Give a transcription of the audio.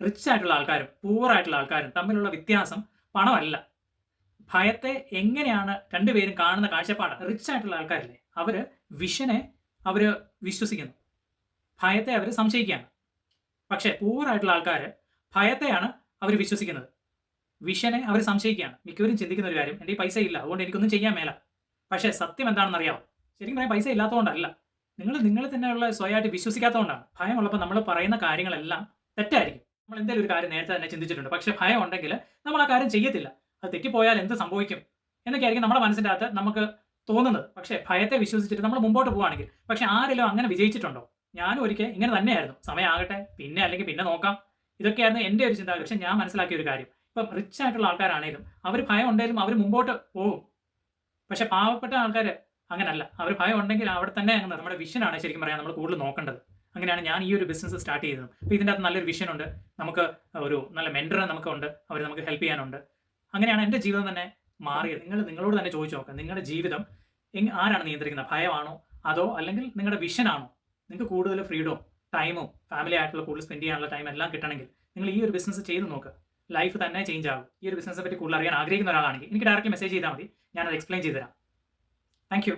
Rich ആയിട്ടുള്ള ആൾക്കാരും poor ആയിട്ടുള്ള ആൾക്കാരും തമ്മിലുള്ള വ്യത്യാസം പണമല്ല. ഭയത്തെ എങ്ങനെയാണ് രണ്ടുപേരും കാണുന്ന കാഴ്ചപ്പാട്. റിച്ച് ആയിട്ടുള്ള ആൾക്കാരില്ലേ, അവര് വിഷനെ അവര് വിശ്വസിക്കുന്നു, ഭയത്തെ അവർ സംശയിക്കുകയാണ്. പക്ഷേ പൂവർ ആയിട്ടുള്ള ആൾക്കാർ ഭയത്തെയാണ് അവർ വിശ്വസിക്കുന്നത്, വിഷനെ അവർ സംശയിക്കുകയാണ്. മിക്കവരും ചിന്തിക്കുന്ന ഒരു കാര്യം, എൻ്റെ ഈ പൈസ ഇല്ല, അതുകൊണ്ട് എനിക്കൊന്നും ചെയ്യാൻ മേല. പക്ഷേ സത്യം എന്താണെന്ന് അറിയാമോ? ശരിക്കും പറയാൻ പൈസ ഇല്ലാത്തതുകൊണ്ടല്ല, നിങ്ങൾ തന്നെയുള്ള സ്വയമായിട്ട് വിശ്വസിക്കാത്തതുകൊണ്ടാണ്. ഭയമുള്ളപ്പോൾ നമ്മൾ പറയുന്ന കാര്യങ്ങളെല്ലാം തെറ്റായിരിക്കും. നമ്മൾ എന്തെങ്കിലും ഒരു കാര്യം നേരത്തെ തന്നെ ചിന്തിച്ചിട്ടുണ്ട്, പക്ഷേ ഭയം ഉണ്ടെങ്കിൽ നമ്മൾ ആ കാര്യം ചെയ്യത്തില്ല. അത് തെറ്റിപ്പോയാൽ എന്ത് സംഭവിക്കും എന്നൊക്കെയായിരിക്കും നമ്മുടെ മനസ്സിൻ്റെ അകത്ത് നമുക്ക് തോന്നുന്നത്. പക്ഷേ ഭയത്തെ വിശ്വസിച്ചിട്ട് നമ്മൾ മുമ്പോട്ട് പോവുകയാണെങ്കിൽ, പക്ഷേ ആരെങ്കിലും അങ്ങനെ വിജയിച്ചിട്ടുണ്ടോ? ഞാനും ഒരിക്കൽ ഇങ്ങനെ തന്നെയായിരുന്നു. സമയമാകട്ടെ, പിന്നെ അല്ലെങ്കിൽ പിന്നെ നോക്കാം, ഇതൊക്കെയായിരുന്നു എൻ്റെ ഒരു ചിന്താഗതി. പക്ഷേ ഞാൻ മനസ്സിലാക്കിയ ഒരു കാര്യം, ഇപ്പം റിച്ച് ആയിട്ടുള്ള ആൾക്കാരാണെങ്കിലും അവർ ഭയം ഉണ്ടെങ്കിലും അവർ മുമ്പോട്ട് പോകും. പക്ഷേ പാവപ്പെട്ട ആൾക്കാർ അങ്ങനല്ല. അവർ ഭയം ഉണ്ടെങ്കിൽ അവിടെ തന്നെ അങ്ങ് നമ്മുടെ വിഷനാണ് ശരിക്കും പറയാൻ നമ്മൾ കൂടുതൽ നോക്കേണ്ടത്. അങ്ങനെയാണ് ഞാൻ ഈ ഒരു ബിസിനസ് സ്റ്റാർട്ട് ചെയ്തത്. അപ്പോൾ ഇതിൻ്റെ അകത്ത് നല്ലൊരു വിഷൻ ഉണ്ട്, നമുക്ക് ഒരു നല്ല മെൻറ്റർ നമുക്കുണ്ട്, അവർ നമുക്ക് ഹെൽപ്പ് ചെയ്യാനുണ്ട്. അങ്ങനെയാണ് എൻ്റെ ജീവിതം തന്നെ മാറിയത്. നിങ്ങളോട് തന്നെ ചോദിച്ചു നോക്കാം, നിങ്ങളുടെ ജീവിതം ആരാണ് നിയന്ത്രിക്കുന്നത്? ഭയമാണോ അതോ അല്ലെങ്കിൽ നിങ്ങളുടെ വിഷനാണോ? നിങ്ങൾക്ക് കൂടുതൽ ഫ്രീഡവും ടൈമും ഫാമിലി ആയിട്ടുള്ള കൂടുതൽ സ്പെൻഡ് ചെയ്യാനുള്ള ടൈം എല്ലാം കിട്ടണമെങ്കിൽ നിങ്ങൾ ഈ ഒരു ബിസിനസ് ചെയ്ത് നോക്കുക. ലൈഫ് തന്നെ ചേഞ്ച് ആകും. ഈ ഒരു ബിസിനസ്സിനെ പറ്റി കൂടുതൽ അറിയാൻ ആഗ്രഹിക്കുന്ന ഒരാളാണെങ്കിൽ എനിക്ക് ഡയറക്റ്റ്ലി മെസ്സേജ് ചെയ്താൽ മതി, ഞാനത് എക്സ്പ്ലെയിൻ ചെയ്തു തരാം. Thank you.